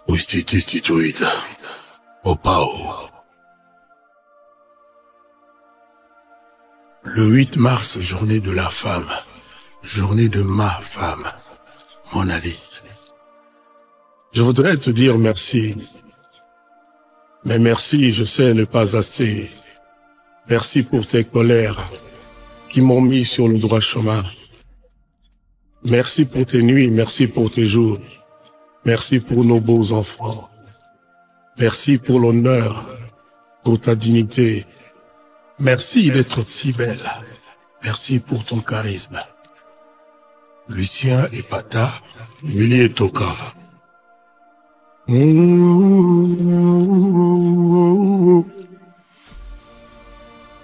Wistituid. Opao. Le 8 mars, journée de la femme. Journée de ma femme. Mon Ali. Je voudrais te dire merci. Mais merci, je sais, n'est pas assez. Merci pour tes colères qui m'ont mis sur le droit chemin. Merci pour tes nuits, merci pour tes jours. Merci pour nos beaux enfants. Merci pour l'honneur, pour ta dignité. Merci d'être si belle. Merci pour ton charisme. Lucien et Pata, Willy et Toka.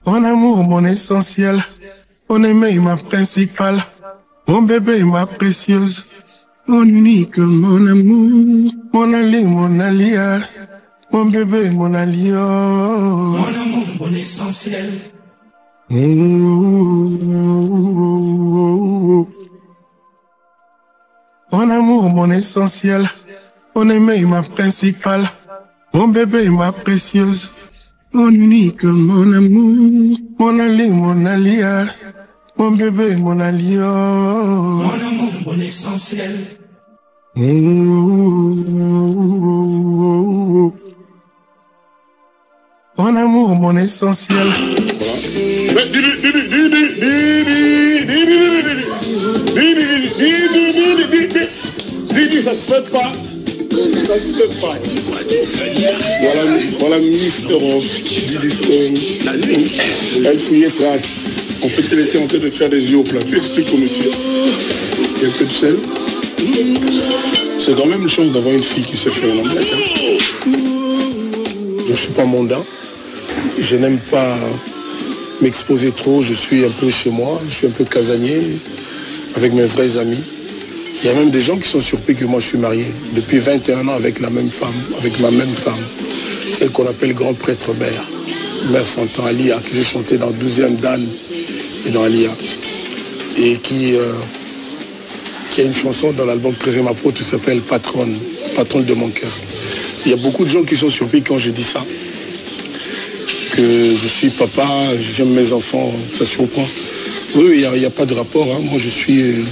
Mon amour, mon essentiel. Mon aimé, ma principale. Mon bébé, ma précieuse. Mon unique, mon amour. Mon Ali, mon alia. Mon bébé, mon allié. Mon amour, mon essentiel. Mon amour, mon essentiel. Mon aimé, ma principale. Mon bébé, ma précieuse. Mon unique, mon amour. Mon Ali, mon alia. Mon bébé, mon allié. Mon amour, mon essentiel. Mon amour, mon essentiel. Ça se fait pas. Ça se fait pas. Voilà Miss Europe. Elle fouillait trace. En fait, elle était en train de faire des yeux au plat. Tu expliques au monsieur. Il y a un peu de sel. C'est quand même une chance d'avoir une fille qui se fait un omelette. Je ne suis pas mondain. Je n'aime pas m'exposer trop. Je suis un peu chez moi. Je suis un peu casanier avec mes vrais amis. Il y a même des gens qui sont surpris que moi je suis marié depuis 21 ans avec la même femme, avec ma même femme. Celle qu'on appelle grand prêtre mère. Mère Santan Alia, que j'ai chanté dans 12e Dan et dans Alia. Et qui a une chanson dans l'album 13e apôtre qui s'appelle Patronne, patronne de mon cœur. Il y a beaucoup de gens qui sont surpris quand je dis ça. Que je suis papa, j'aime mes enfants, ça surprend. Oui, il n'y a pas de rapport. Hein. Moi, je suis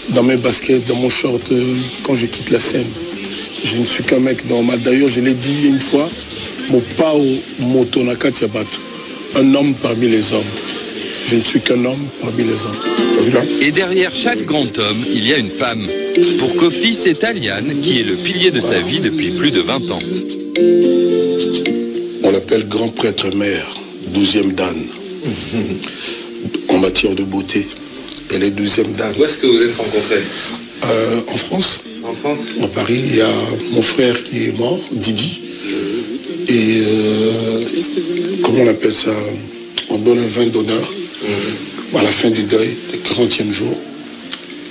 dans mes baskets, dans mon short, quand je quitte la scène. Je ne suis qu'un mec normal. D'ailleurs, je l'ai dit une fois, mon pao motonaka tiabatu, un homme parmi les hommes. Je ne suis qu'un homme parmi les hommes. Et derrière chaque grand homme, il y a une femme. Pour Kofi, c'est Aliane qui est le pilier de sa vie depuis plus de 20 ans. On l'appelle grand prêtre mère, 12e Dan, en matière de beauté. Elle est 12e Dan. Où est-ce que vous êtes rencontrés? En France. En France? À Paris, il y a mon frère qui est mort, Didi. Et comment on appelle ça? On donne un vin d'honneur à la fin du deuil, le 40e jour.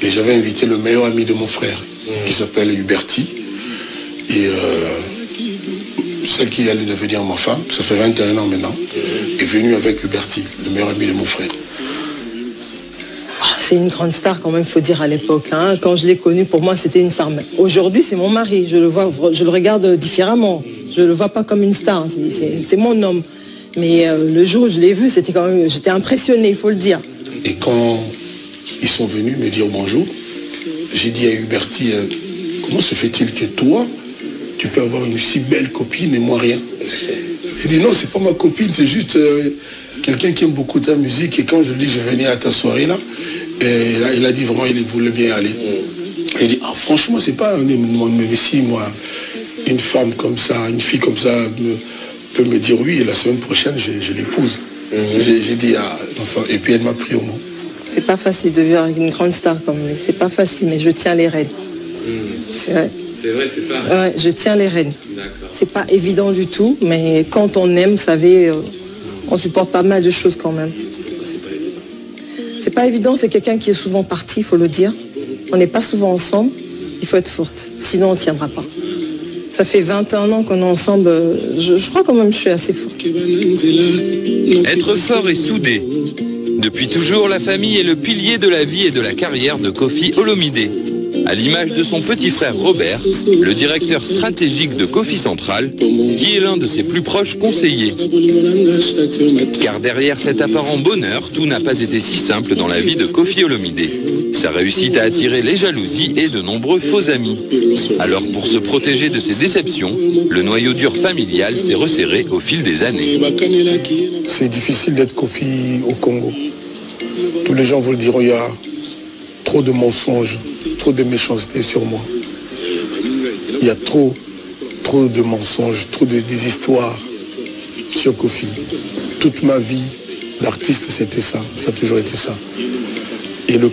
Et j'avais invité le meilleur ami de mon frère, qui s'appelle Huberti. Et celle qui allait devenir ma femme, ça fait 21 ans maintenant, est venue avec Huberti, le meilleur ami de mon frère. C'est une grande star quand même, il faut dire, à l'époque. Hein. Quand je l'ai connu, pour moi, c'était une star. Aujourd'hui, c'est mon mari. Je le regarde différemment. Je ne le vois pas comme une star. C'est mon homme. Mais le jour où je l'ai vu, c'était quand même, j'étais impressionnée, il faut le dire. Et quand ils sont venus me dire bonjour, j'ai dit à Huberti, comment se fait-il que toi, tu peux avoir une si belle copine et moi rien? Il dit non, c'est pas ma copine, c'est juste quelqu'un qui aime beaucoup ta musique. Et quand je lui dis, je venais à ta soirée là, et là, il a dit vraiment, il voulait bien aller. Il dit, ah, franchement, c'est pas mais si moi, une femme comme ça, une fille comme ça peut me dire oui, et la semaine prochaine, je l'épouse. J'ai dit, ah, enfin, et puis elle m'a pris au mot. C'est pas facile de vivre avec une grande star comme lui. C'est pas facile, mais je tiens les rênes. C'est vrai. C'est vrai, c'est ça? Ouais, je tiens les rênes. C'est pas évident du tout, mais quand on aime, vous savez, on supporte pas mal de choses quand même. C'est pas évident, c'est quelqu'un qui est souvent parti, il faut le dire. On n'est pas souvent ensemble, il faut être forte, sinon on ne tiendra pas. Ça fait 21 ans qu'on est ensemble, je crois quand même que je suis assez forte. Être fort et soudé. Depuis toujours, la famille est le pilier de la vie et de la carrière de Kofi Olomide. à l'image de son petit frère Robert, le directeur stratégique de Kofi Central, qui est l'un de ses plus proches conseillers. Car derrière cet apparent bonheur, tout n'a pas été si simple dans la vie de Kofi Olomide. Sa réussite a attiré les jalousies et de nombreux faux amis. Alors pour se protéger de ces déceptions, le noyau dur familial s'est resserré au fil des années. C'est difficile d'être Kofi au Congo. Tous les gens vous le diront, il y a trop de mensonges, trop de méchanceté sur moi. Il y a trop de mensonges, trop des histoires sur Kofi. Toute ma vie d'artiste, c'était ça. Ça a toujours été ça. Et le...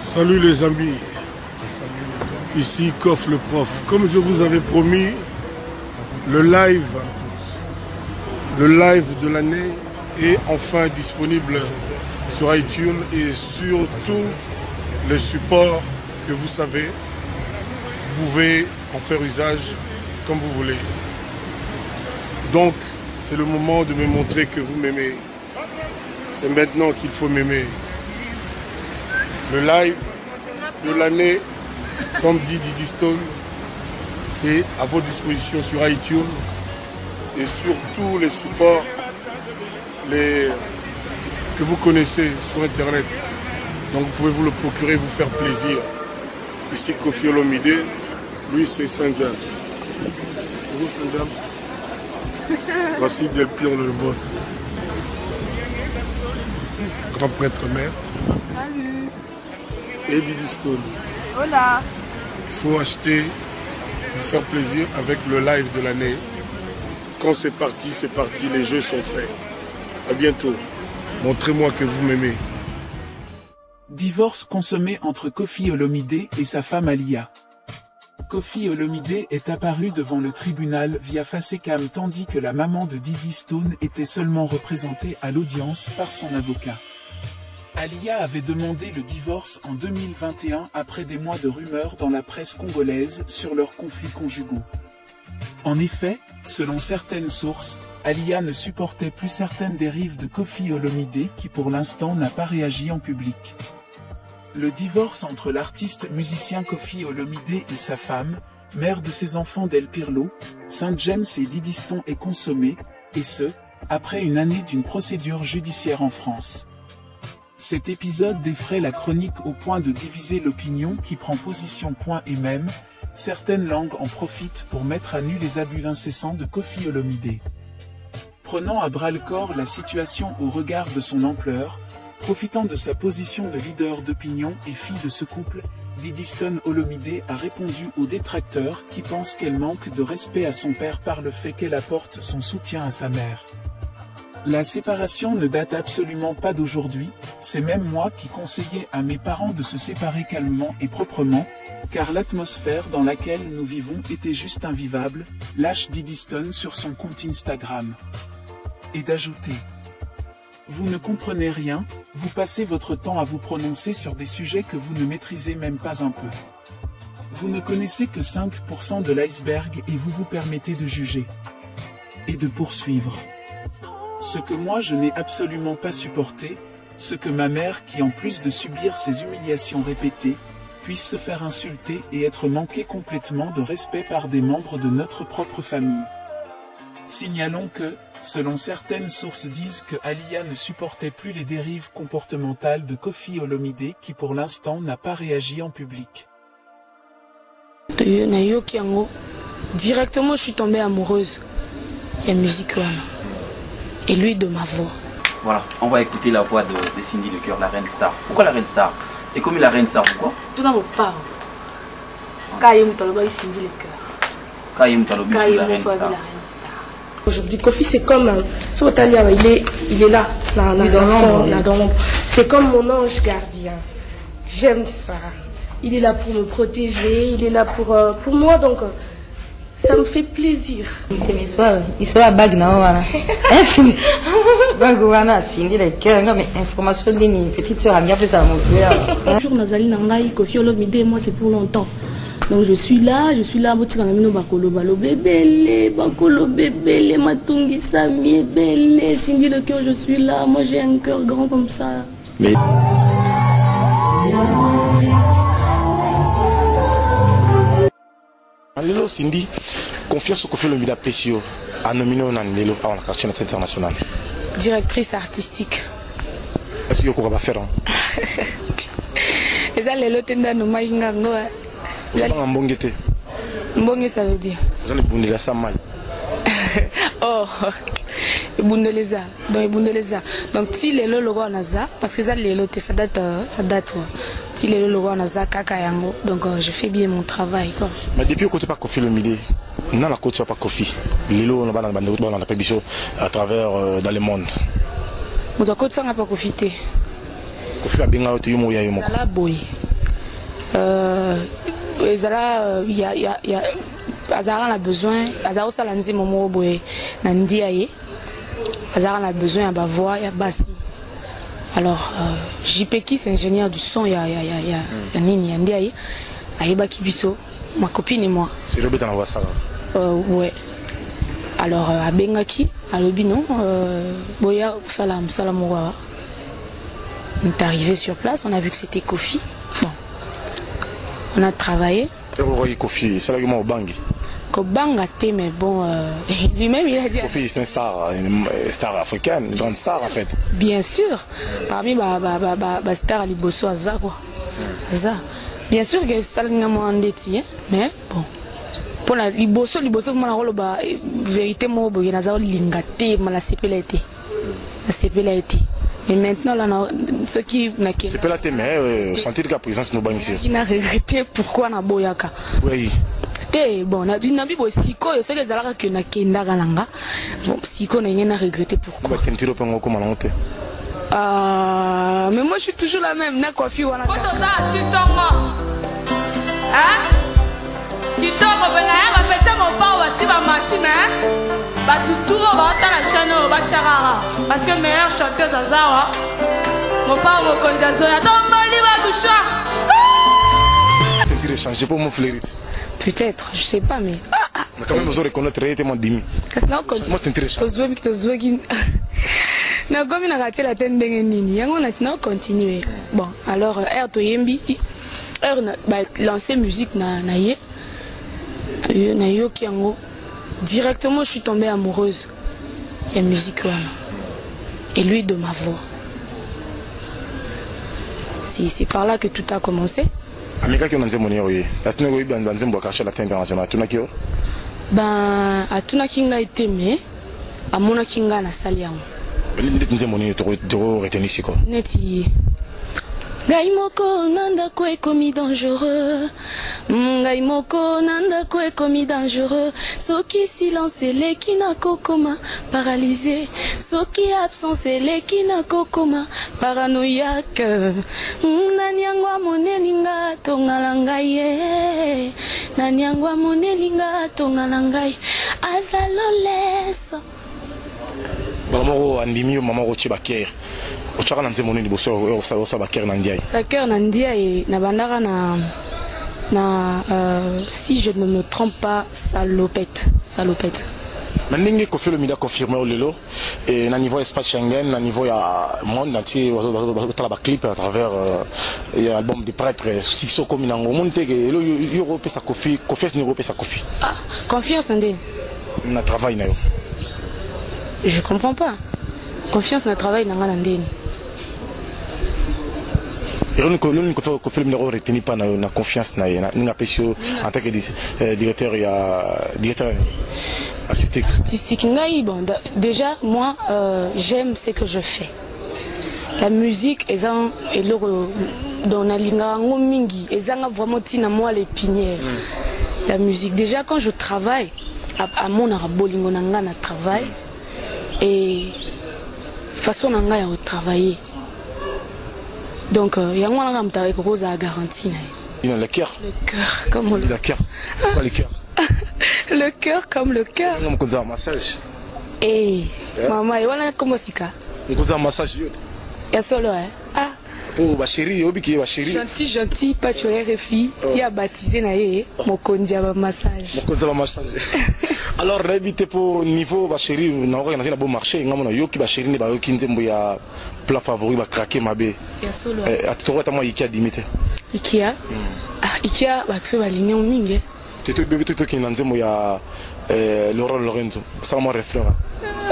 Salut les amis. Ici Kof le prof. Comme je vous avais promis, le live de l'année est enfin disponible sur iTunes et sur tous les supports que vous savez. Vous pouvez en faire usage comme vous voulez. Donc, c'est le moment de me montrer que vous m'aimez. C'est maintenant qu'il faut m'aimer. Le live de l'année, comme dit Didi Stone, c'est à votre disposition sur iTunes et sur tous les supports que vous connaissez sur Internet. Donc vous pouvez vous le procurer, vous faire plaisir. Ici Kofi Olomide, lui c'est Saint James. Bonjour Saint James. Voici Del Pion le boss. Grand prêtre maire. Salut. Et Didi Stone. Hola. Il faut acheter, vous faire plaisir avec le live de l'année. Quand c'est parti, les jeux sont faits. À bientôt. Montrez-moi que vous m'aimez. Divorce consommé entre Kofi Olomide et sa femme Alia. Kofi Olomide est apparu devant le tribunal via Facecam tandis que la maman de Didi Stone était seulement représentée à l'audience par son avocat. Alia avait demandé le divorce en 2021 après des mois de rumeurs dans la presse congolaise sur leurs conflits conjugaux. En effet, selon certaines sources, Alia ne supportait plus certaines dérives de Kofi Olomide qui pour l'instant n'a pas réagi en public. Le divorce entre l'artiste musicien Kofi Olomide et sa femme, mère de ses enfants Del Pirlo, Saint James et Didi Stone est consommé, et ce, après une année d'une procédure judiciaire en France. Cet épisode défraie la chronique au point de diviser l'opinion qui prend position. Et même, certaines langues en profitent pour mettre à nu les abus incessants de Kofi Olomide. Prenant à bras-le-corps la situation au regard de son ampleur, profitant de sa position de leader d'opinion et fille de ce couple, Didi Stone Olomide a répondu aux détracteurs qui pensent qu'elle manque de respect à son père par le fait qu'elle apporte son soutien à sa mère. La séparation ne date absolument pas d'aujourd'hui, c'est même moi qui conseillais à mes parents de se séparer calmement et proprement, car l'atmosphère dans laquelle nous vivons était juste invivable, lâche Didi Stone sur son compte Instagram. Et d'ajouter: vous ne comprenez rien, vous passez votre temps à vous prononcer sur des sujets que vous ne maîtrisez même pas un peu. Vous ne connaissez que 5% de l'iceberg et vous vous permettez de juger. Et de poursuivre. Ce que moi je n'ai absolument pas supporté, ce que ma mère qui en plus de subir ces humiliations répétées, puisse se faire insulter et être manqué complètement de respect par des membres de notre propre famille. Signalons que, selon certaines sources disent que Alia ne supportait plus les dérives comportementales de Kofi Olomide qui pour l'instant n'a pas réagi en public. Directement je suis tombée amoureuse et musique et lui de ma voix. Voilà, on va écouter la voix de Cindy Le Cœur, la reine star. Pourquoi la reine star? Et comme la reine star, pourquoi? Tout dans mon parent. Quand il me Cindy Le Cœur. Quand il me la reine star. Aujourd'hui, Kofi, c'est comme il est là, dans l'ombre. C'est comme mon ange gardien. J'aime ça. Il est là pour me protéger, il est là pour moi, donc ça me fait plaisir. Il sera bague là. Bague Cindy Le Cœur, mais information d'une petite sœur Amia plus à mon frère. Bonjour Nazali Nangai, Kofi Olomide, moi c'est pour longtemps. Donc je suis là, bakolo bébé, matungi sami belle, Cindy Le Cœur, je suis là, moi j'ai un cœur grand comme ça. Mais... Lelo Cindy, confiance au Kofi Olomide Pesio, à nominer un Lelo à la quartier internationale. Directrice artistique. Est-ce que vous pouvez faire? Et ça, Lelo Tenda no Maïnga Ngoa. Vous avez un bon guetté. Mbonge, ça veut dire. Vous avez bundé la Samay. Oh, Bundeleza. Donc, Bundeleza. Donc, si les logo en Aza, parce que ça, les logo, ça date. Si les logo en Aza, Kakayango. Donc, je fais bien mon travail, quoi. Mais depuis que tu n'as pas Kofi Olomide, non, la côte, tu n'as pas Kofi. Les logo, on a pas biso à travers dans le monde. On doit côté, ça n'a pas profité. Kofi a bien été yomo ya yomo. Ça la boy. Zala, il y a. Azara a besoin, Azara ça lanzi momo boy nandi aye. Azara a besoin à voix, ya bassi. Alors JP c'est ingénieur du son, ya nini nandi aye. Ayeba Kibiso, ma copine et moi. C'est le but d'en avoir ça. Ouais. Alors abengaki, alobino boya salam wa. On est arrivé sur place, on a vu que c'était Kofi. Bon. On a travaillé. Et vous voyez Kofi, c'est là que moi au Bangui. Kobanga té, mais bon, lui-même il a dit. Kofi c'est une star africaine, une grande star en fait. Bien sûr, parmi les stars à Liboso Aza quoi. Aza. Bien sûr que ça n'a pas endetté, mais bon. Pour la Liboso moi la rôle vérité moi boy na za lingaté mala sepela été. La sepela été. Et maintenant là ce qui n'a que. Sepela été mais sentir que la présence nous bangi. Il n'a regretté pourquoi na boyaka. Oui. Bon, nabi bo siko yo seke zalaka que na kenda galanga. Bon, siko na yena regretter pourquoi. Mais moi je suis toujours la même, na Kofi wana. Hein? Kitoko bena ya pete mon pa wasi ba matine hein? Ba tuturo ba ta la chaîne ba charara parce que meilleur chanteuse azawa. Mon pa mo konjazo ya tombali ba doucha. Sentir échanger pour mon fleurit. Peut-être, je sais pas, mais. Mais quand même, vous aurez reconnaître réellement Dimi. Qu'est-ce que c'est? Moi, t'intéresse. Na gomi na raté la tête ndenge nini. Yango na tina continuer. Bon, alors R to yembi R ba lancer musique na ye. Na yo ki yango. Directement, je suis tombée amoureuse. La musique wana. Et lui de ma voix. C'est par là que tout a commencé. Amika qui on a monnaie oui. La tenue oui bien banzembo quartier latin international. Tuna kio. Ben atuna kinga été à mona kinga na saliam. Ben ndete monnaie to retenir ici quoi. Neti. Ngai moko nanda ko ekomi dangereux. Ngai moko nanda ko ekomi dangereux. Soki silence leki na kokoma paralysé. Soki absence leki na kokoma paranoïaque. Nanyangwa monelinga tongala ngai. Nanyangwa monelinga tongala ngai. Azaloleso. Maman andimi maman roche baker. Ochaka na nzemoni liboso osa baker na ndiaye. Baker na ndiaye na bandara na si je ne me trompe pas salopette. Mandingue Kofi Olomide a confirmé au lelo et na niveau espace Schengen, na niveau ya monde entier on va clip à travers l'album des prêtres Sixo Kominango monte que Europe sa Kofi ni Europe sa Kofi. Ah, confiance ndé. Na travail na yo. Je comprends pas. Confiance na travail na ngana ndé. Et on Kofi Olomide retenu pas na confiance na na pesio en tant que directeur artistique. Bon, déjà moi j'aime ce que je fais. La musique est dans la linga mingi ezanga vraiment tina moi l'épinière. La musique déjà quand je travaille à mon arabolingo nanga na travail et façon nanga ya travailler. Donc yango nanga mtare ko za garantie na. Le cœur. Le cœur comme le cœur. Pas le cœur. Le cœur comme le cœur. On me un massage. Eh, maman, et voilà comment c'est ça. On me un massage. Il y a solo, hein. Ah. Oh, ma chérie, obi ma chérie. Gentil, pas tu es refi. Il a baptisé naé, mon condia va massage. Mon condia va massage. Alors, révité pour niveau, ma chérie, on a un bon marché. On a yoki, ma chérie, ne va yoki nzembo ya plat favori, va craquer ma bé. Il y a solo. À tout moment, Ikea limité. Ikea. Ah, Ikea, bah tu vas aligner au mingue. Tu es bébé qui est dans Laura Lorenzo. Ça va mon refrain.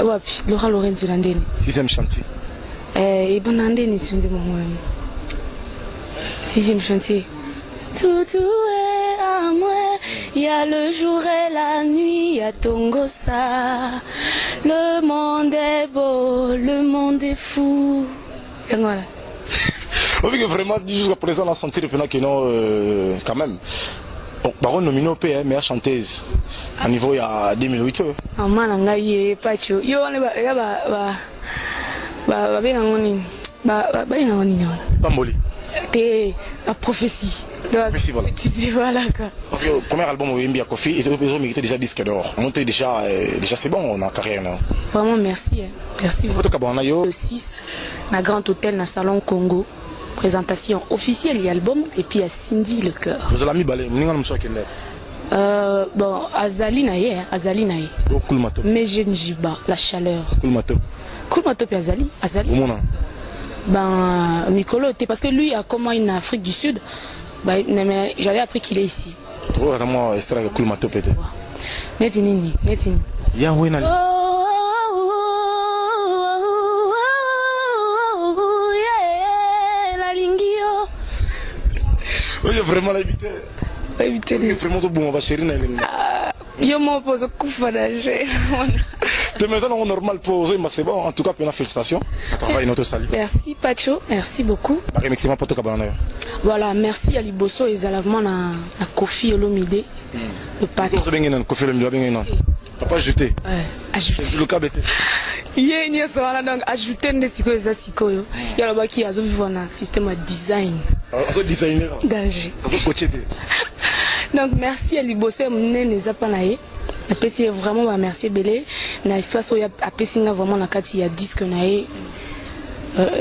Wapi, Laura Lorenzo Landeni. 6e chantier. Et bon Landeni, tu dis mon 6e chantier. Tout est à moi. Il y a le jour et la nuit, il y a Tongosa. Le monde est beau, le monde est fou. Et voilà. On veut que vraiment, jusqu'à présent, on a senti le que non, quand même. Baron nominé au PM, meilleure chanteuse. À niveau, il y a 2008. Ah, man, ngaye, Pacho. Yo, on est Pamboli. T'es la prophétie. Prophétie, voilà. Voilà, quoi. Parce que le premier album, on a Kofi, ils ont mérité déjà disque d'or. On était déjà c'est bon, on a carrière. Non? Vraiment, merci. Merci beaucoup. Le 6, dans Grand Hôtel, dans Salon Congo. Présentation officielle et album, et puis à Cindy le cœur. Vous avez mis balai, bon, Azali naïe, Azali naïe. Mais je ne dis pas la chaleur. Koulmato puis Azali. Ben, Mikolo, parce que lui a comment en Afrique du Sud, ben, j'avais appris qu'il est ici. Tu vois, moi, extrait de Koulmato peut-être. Netini. Ya, oui, Nali. Oui, vraiment l'éviter. Éviter. Vraiment tout bon, on va chérir. Yo m'oppose au coup fanager. De maintenant, normal pour eux, mais c'est bon. En tout cas, félicitations. À travailler notre salut. Merci, Pacho. Merci beaucoup. Merci pour tout cabane. Voilà, merci à Liboso et Zalavman à Kofi Olomide. Le patron. Kofi Olomide. Papa ajouté. Ouais, ajouté. C'est le cas bête. Il y a ça donc ajouter des siko et siko yo. Il y a là-bas qui a un système de design. Un designer. Danger. Un coaché. Donc merci à Liboso et Mne Zapanaye. Après vraiment merci Belé. Na espace où il y a Pessinga vraiment la carte il y a disque naé.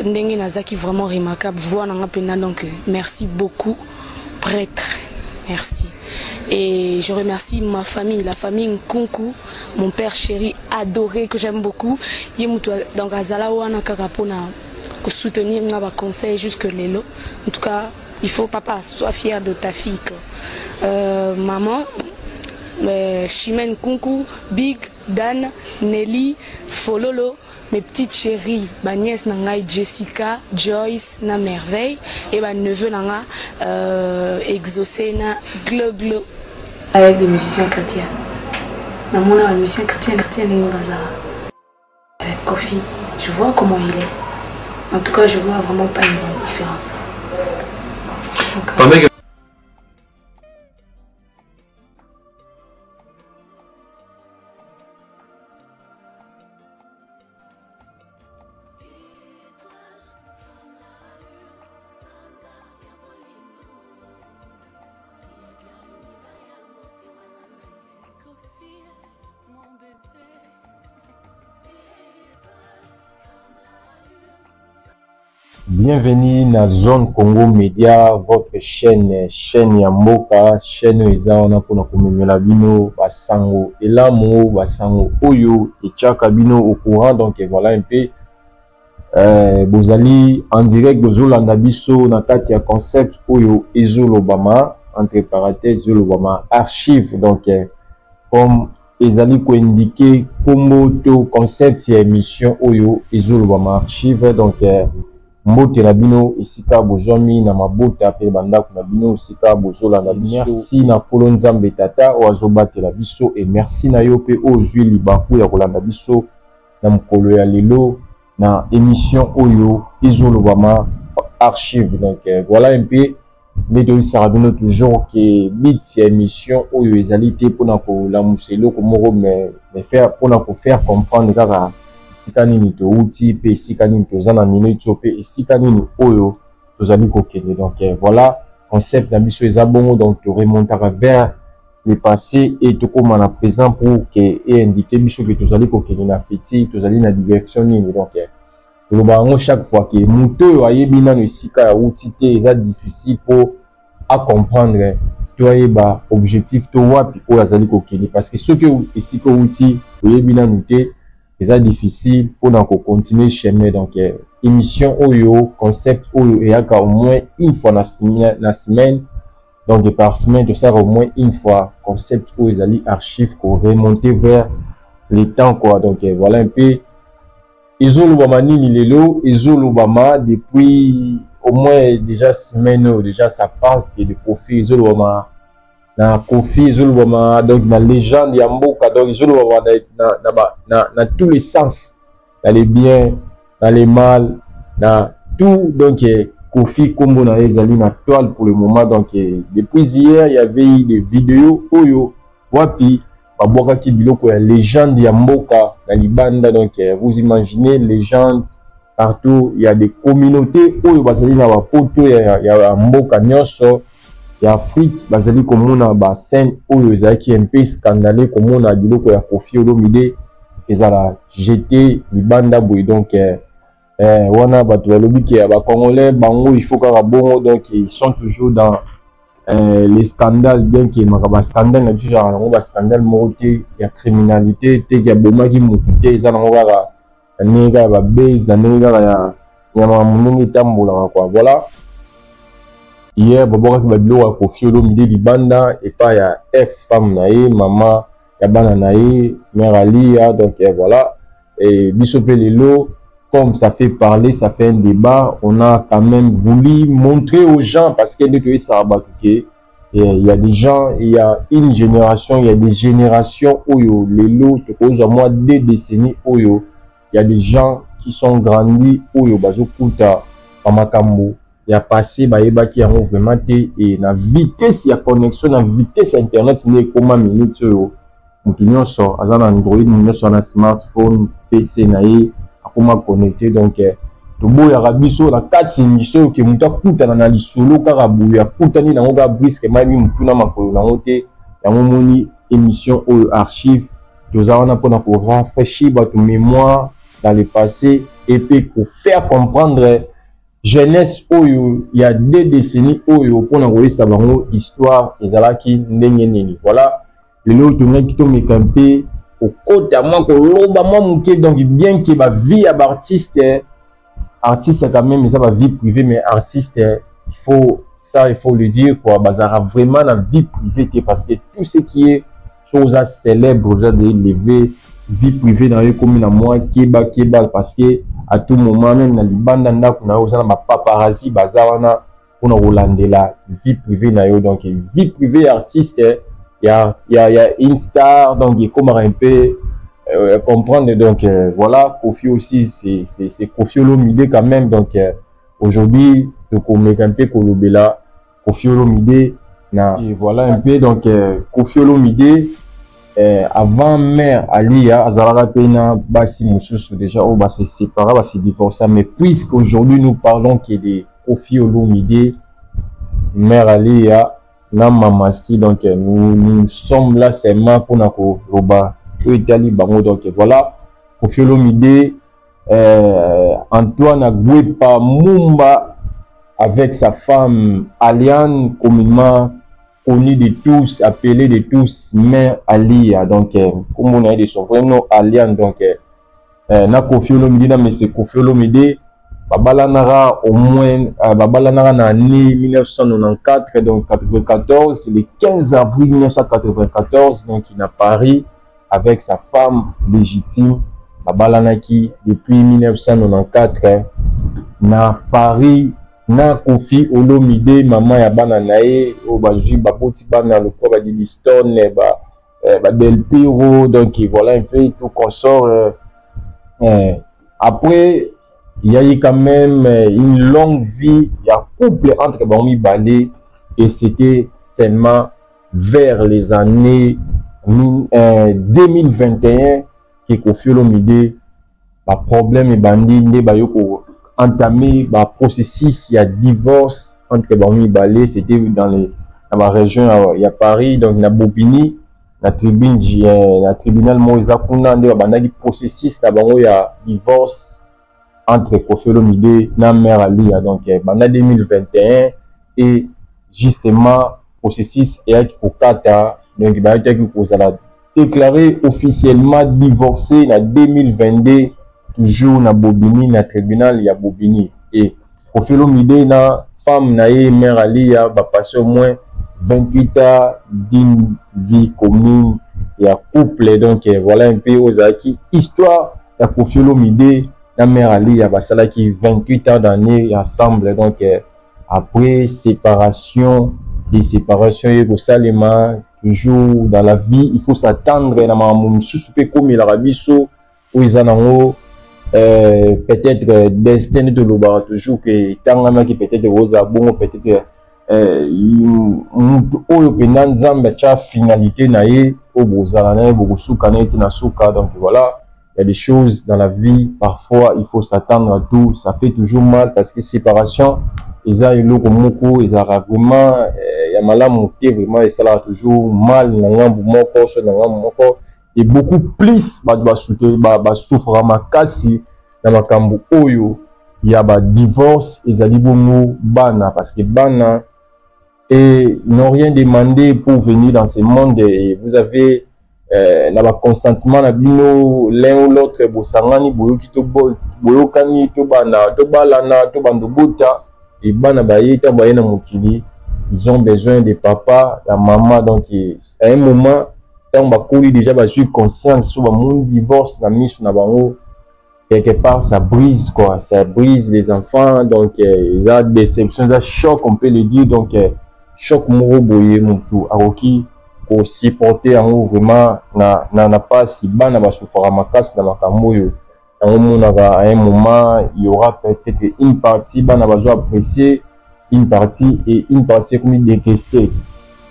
Ndenge Nazaki vraiment remarquable. Voix na pena donc merci beaucoup prêtre. Merci. Et je remercie ma famille, la famille Nkunku, mon père chéri adoré que j'aime beaucoup. Donc Azala wana kakapona pour soutenir ngaba conseil jusque lelo. En tout cas, il faut papa sois fier de ta fille. Maman, Chimène Nkunku, Big, Dan, Nelly, Fololo, mes petites chéries, ma nièce Nangai, Jessica, Joyce, na merveille, et ma neveu Nanga, exaucé na glo. Avec des musiciens chrétiens. Dans mon âme, musicien chrétien, avec Kofi, je vois comment il est. En tout cas, je vois vraiment pas une grande différence. Donc, bienvenue dans Zone Congo Média, votre chaîne Yamboka, chaîne Ezaona pour nous la bino, basango, elamo, basango, oyo, et tchaka bino au courant, donc voilà un peu. Vous allez en direct de Zolanda Biso, Nakati a concept oyo, Ezolobama, entre parenthèses, Ezolobama archive, donc comme Ezali ko indiqué, comme to concept et émission oyo, Ezolobama archive, donc mbote na bino isika bozomi na mabota pe bandako na bino isika bozolanda biso. Merci na Polo Nzambe tata o azobatela biso et merci na yo pe o zwi libaku ya kolanda biso na mukolo ya lelo na émission oyo Ezolobama archive. Donc voilà un peu mais sarabino toujours que bit ya émission oyo ezali te pona ko la muselo ko moko mais faire pona ko faire comprendre kaka sikanini to outil pe sikanini to zana minute pe sikanini oyo tozali kokende. Donc voilà concept na biso ezabongo, donc to remontera vers le passé et to comme na présent pour que et indiquer biso que tozali kokende na feti tozali na direction nini. Donc le bango chaque fois que muto ayebi na sika ya outil te eza difficile pour à comprendre to ayeba objectif to wapi o azali kokende parce que ce que esika outil oyebi na muté c'est difficile pour donc continuer chemin. Donc émission oyo concept oyo et au moins une fois la semaine donc par semaine de ça au moins une fois concept où ils allaient archives pour remonter vers les temps quoi. Donc voilà un peu ils ont l'Obama nini lelo ils ont l'Obama depuis au moins déjà semaine déjà ça parle de Kofi ils ont l'Obama na Kofi ils ont l'Obama donc la légende ya mboka donc ils ont l'Obama dans tous les sens dans les biens dans les mal dans tout donc Kofi Kombo na ezali na toile pour le moment donc depuis hier il y avait eu des vidéos oyo wapi baboka ki biloko ya légende ya mboka na libanda donc vous imaginez légende partout il y a des communautés oyo bazali na bapoto ya mboka nyonso ya Afrique bazali komona ba scène oyo ezalaki un peu scandaleux komona biloko ya Koffi Olomide ezala jeté libanda boy donc wana bato balobi ke ba congolais bango il faut kaka bongo donc ils sont toujours dans les scandales bien que makaba scandale na toujours nango ba scandale moroté ya criminalité te ya bomaki mokute eza nango kaka nega ba base na nega ya mamungi tambola quoi voilà hier baboka ki babilo ya Koffi Olomide libanda et pas ya ex femme na ye maman ya bana na ye mère Alia donc voilà et biso pe lelo comme ça fait parler, ça fait un débat, on a quand même voulu montrer aux gens, parce qu'il y a des gens, il y a une génération, il y a des générations, oyo, les lots, au moins 2 décennies, oyo, il y a des gens qui sont grandis, oyo, bazo kuta, pamakambo, il y a passé, baeba qui a vraiment été, et la vitesse, il y a connexion, la vitesse internet, n'est comme un minute, oyo, moutounion sort, azan Android, moutounion sur un smartphone, PC, naïe, comment connecter donc tobo ya rabiso la 4 émissions que muta kutana na lisolo karabu ya kutani na ngoga brisque mai mutuna makolo na ngote ya moni émission ou archive tozana pona ko rafraîchir votre mémoire dans le passé et puis pour faire comprendre jeunesse oyo il y a 2 décennies oyo pona ko sabango histoire ezalaki ndenge nini voilà lelo tonaki to mekampe au côté à moi que l'oba moi mouké donc bien que ma vie à artiste artiste quand même mais ça va vie privée mais artiste il faut ça il faut le dire quoi bazara vraiment la vie privée parce que tout ce qui est chose à célèbre déjà de lever vie privée dans les communes à moi keba parce que à tout moment même dans les bandes na kuna osana ma paparazzi bazarana pour Rolande la vie privée na yo donc vie privée artiste il y a une star donc il comment un peu comprendre donc voilà Koffi aussi c'est Koffi Olomide quand même donc aujourd'hui donc on met un peu Kolobela Koffi Olomide na et voilà un peu donc Koffi Olomide avant mère Alia azalaka pena basi mususu déjà on va se séparer va se divorcer mais puisque aujourd'hui nous parlons que de Koffi Olomide mère Alia na mamasi donc nous sommes là seulement pour nako roba Italie bango donc voilà Koffi Olomide Antoine Agwepa Mumba avec sa femme Aliane communément connue de tous appelée de tous Mère Alia donc comme on a dit son vrai nom Aliane donc na Koffi Olomide mais c'est Koffi Olomide Babalanara au moins Babalanara en année 1994 donc 94 le 15 avril 1994 donc il a Paris avec sa femme légitime Babalanaki depuis 1994 na Paris na Koffi Olomide maman ya bana nae o bazui baboti bana le quoi ba di Stone ba Del Piro donc voilà un peu tout consort après il y a eu quand même une longue vie, il y a couple entre Baomi Balé et c'était seulement vers les années 2021 que Koffi Olomide ba problème et bandit ne ba yoko entamé ba processus il y a divorce entre Baomi Balé c'était dans la région il y a Paris donc na Bobigny na tribunal Moïse Kuna nde bandaki processus na bango ya divorce entre Koffi Olomide na mère Alia donc pendant 2021 et justement processus et pour kata donc il va déclaré officiellement divorcé en 2022 toujours na Bobigny na tribunal ya Bobigny et Koffi Olomide na femme na mère Alia va passer au moins 28 ans d'une vie commune et à couple. Donc voilà un peu aux acquis. Histoire de Koffi Olomide, la mère Ali, il y a ça qui 28 ans d'année ensemble. Donc après séparation, des séparations et Salema, toujours dans la vie, il faut s'attendre à un souper comme il a rabisso où ils en ont peut-être destin de l'Obar, toujours que tant qui peut-être Rosa bon, peut-être finalité naïe au Bozalane, Bogosuka, Nasuka. Donc voilà, il y a des choses dans la vie, parfois il faut s'attendre à tout, ça fait toujours mal parce que séparation, ils ont eu beaucoup, ils ont vraiment, il y a mal à monter vraiment, et ça a toujours mal, et beaucoup plus, souffre ma kasi, dans ma kambu oyo, il y a un divorce, ils ont dit bon, bana, parce que bana, et n'ont rien demandé pour venir dans ce monde, et vous avez le consentement l'un ou l'autre, bosangani, boyokito boyokani, tobana, tobalana, tobandobota, et bana baïta bayena mokili, ils ont besoin de papa, la maman, donc à un moment, quand on va déjà eu conscience sur mon divorce, la mise sur bango, quelque part ça brise quoi, ça brise les enfants, donc il y a des déceptions, des chocs, on peut le dire, donc choc moro boye mon tout, aroki pour supporter en haut vraiment na pas si bana ba souffrir ma casse dans ma camoyo. À un moment il y aura peut-être une partie bana ba apprécier une partie et une partie comme détester.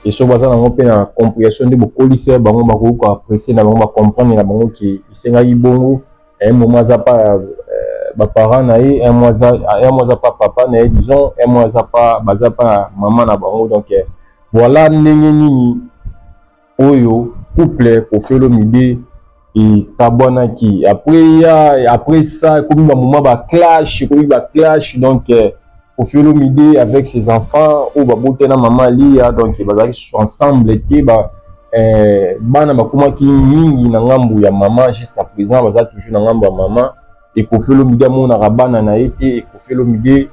Et sur base on peut la compréhension de beaucoup lycée bango ba ko apprécier na bango ba comprendre na bango qui senga ibongo à un moment ça pas ba parents na un mois ça pas papa na disons un mois ça pas baza pas maman na bango. Donc voilà nini oyo couple Koffi Olomide et Kabwana qui après ça comme un moment ba clash donc Koffi Olomide avec ses enfants ou ba botena maman Lia, donc ils sont ensemble et bana bakuma ki mingi na ngambu ya maman jusqu'à présent baza toujours na ngambu ya maman et Koffi Olomide mona rabana na été et Koffi Olomide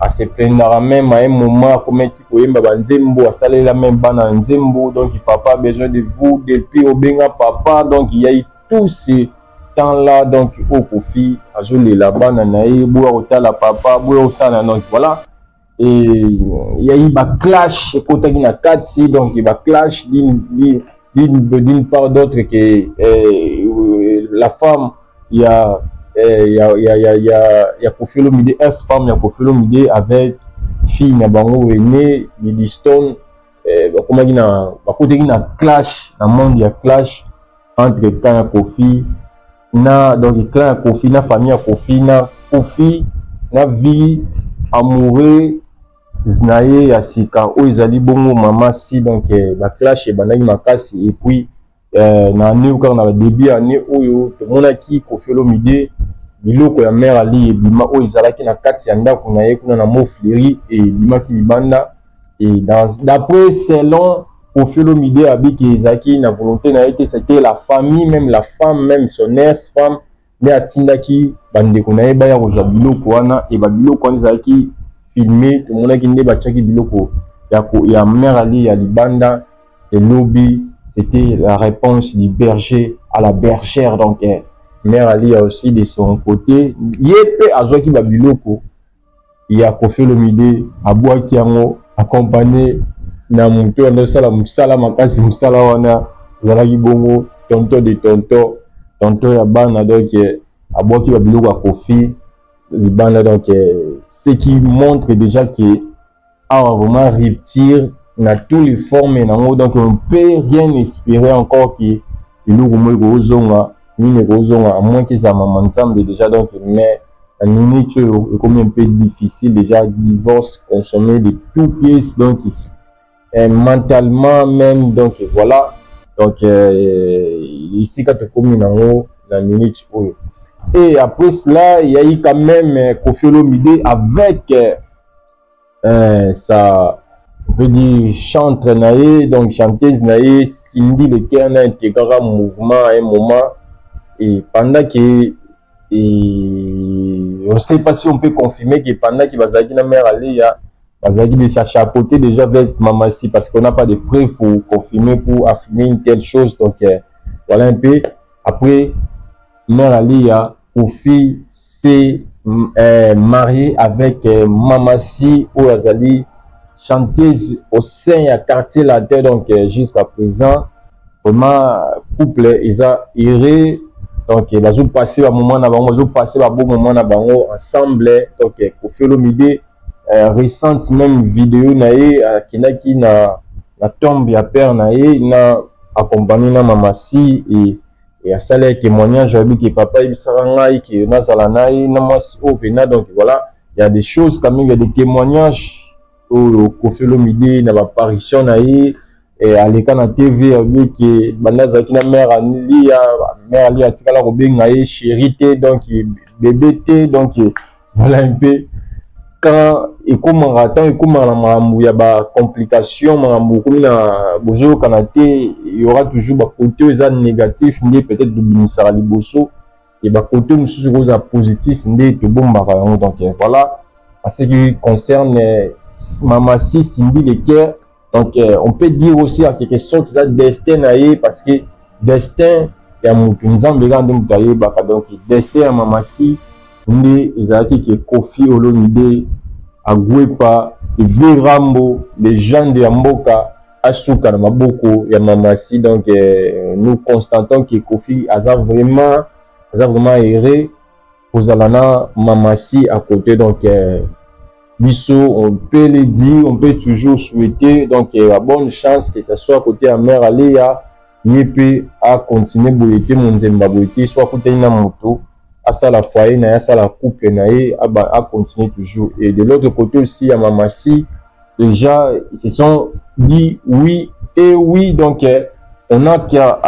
à se plaindre même à un moment comme si koyemba banzembo a salé la même bana nzembo, donc papa a besoin de vous depuis au benga papa, donc il y a eu tous ces temps là, donc au Koffi a joué la bana naï boua au la papa boua au sana, donc voilà. Et il y a eu un clash côté na katsi, donc il y a clash d'une part d'autre que la femme il y a Koffi Olomide ex-femme, il y a Koffi Olomide avec fille na bango aîné Lily Stone, comment il y a clash dans le monde, il y a clash entre clan ya Koffi na donc clan ya Koffi na famille ya Koffi na vie amoureux znaye ya sika o ezali bongo mama si, donc ba clash e bandaki makasi et puis na année ou na début année oyo tomonaki Koffi Olomide biloko ya mère Ali ebima oyo ezalaki na kati ya ndako na ye kuna na Mofleri et ebimaki libanda, et d'après selon Koffi Olomide abiki ezaki na volonté na ye, c'était la famille, même la femme, même son ex-femme nde atindaki bandeko na ye baya kozwa biloko wana, et babiloko wana ezalaki filmé tomonaki nde batiaki biloko ya mère Ali ya libanda, et lobby c'était la réponse du berger à la bergère. Donc mère Ali a aussi de son côté yepe azwaki babiloko ya Koffi Olomide abwaki yango accompagné na mutu ando sala musala makasi musala wana zalaki bongo tonto ya bana, donc abwaki babiloko ya Koffi libanda, donc ce qui montre déjà que a vraiment rupture na tous les formes nango, donc on peut rien espérer encore que biloko mo kozonga ni kozonga à moins que ça maman ensemble déjà, donc mais la minute est comme un peu difficile déjà, divorce consommé de tout pièces, donc mentalement même, donc voilà, donc ici quand tu communes en haut la minute oyo. Et après cela il y a eu quand même Koffi Olomide avec sa, on peut dire, chante naïe, donc chanteuse naïe Cindy Leker na intégré mouvement à un moment, et pendant que on ne sait pas si on peut confirmer que pendant qu'il va zaki na mère Ali ya bazaki de chapeauter déjà avec Mamassi parce qu'on n'a pas de preuves pour confirmer, pour affirmer une telle chose. Donc voilà un peu. Après, Mère Alia, Kofi s'est marié avec Mamassi Ouazali, chanteuse au sein du quartier latin. Donc jusqu'à présent, vraiment couple ils ont erré. Donc ils ont passé un moment ils ont passé un bon moment ensemble. Donc Kofi Olomide récente même vidéo nae qui na tombe ya père nae na accompagné na Mamassi et à ça les témoignages que papa il s'arrange que nazala nae na mwasi o pena. Donc voilà, il y a des choses quand même, il y a des témoignages au Kofi Olomide na apparition nae et à l'écran na TV avec que bandaza ki na mère Ali atikala robenga e chérité donc bébé té. Donc voilà un peu quand et comment attend et comment il y a des complications comme na bozo kanaté, il y aura toujours des côtés négatifs mais peut-être de bimisara liboso et des côtés positifs mais de bon. Donc voilà, en ce qui concerne Mamassi Simbi le cœur. Donc on peut dire aussi à quelque chose que c'est destin parce que destin il y a Nzambe gande mutaye baka. Donc destin à Mamassi ndi ezalaki ke Kofi Olomide agwepa et Rambo les gens de Mboka asuka na maboko ya Mamassi. Donc nous constatons que Kofi a vraiment erré pour Zalana Mamassi à côté. Donc biso on peut le dire, on peut toujours souhaiter donc la bonne chance que ce soit à côté à Mère Alia yepe à continuer boyete monzemba boyete soit côté na moto à ça la foyer na ça la couple na à continuer toujours. Et de l'autre côté aussi à Mamassi déjà ils se sont dit oui et oui. Donc on a qu'à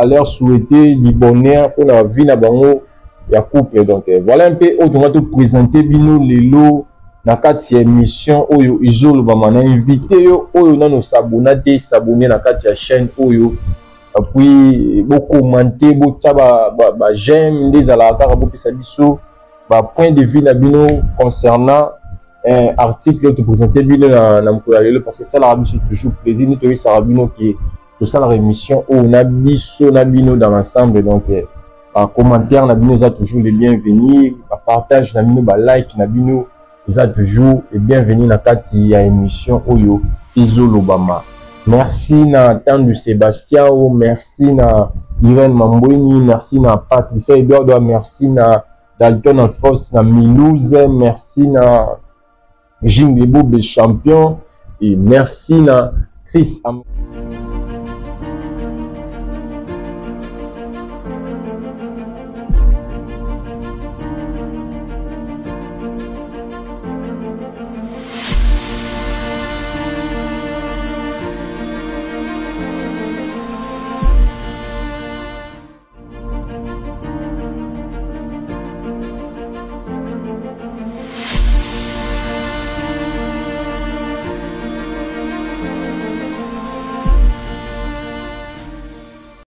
leur souhaiter du bonheur pour la vie na bango ya couple. Donc voilà un peu autrement tout présenter bino lelo na kati émission oyo izolo ba mana invité yo oyo na no s'abonner na kati ya chaîne oyo. Puis beaucoup commenter beaucoup ba j'aime des alaka bo pesa biso ba point de vue na bino concernant un article que présenter bino na mkolalo parce que ça la biso toujours plaisir ni to ça bino qui tout ça la émission o na biso na bino dans l'ensemble. Donc en commentaire na bino za toujours les bienvenus, partage na bino ba like na bino za toujours les bienvenus na kati ya émission oyo izolo bama. Merci na Tandu Sébastien, merci na Irène Mambouini, merci na Patricia Eduardo, merci na Dalton Alphonse na Milouze, merci na Jim Debo des champions et merci na Chris Am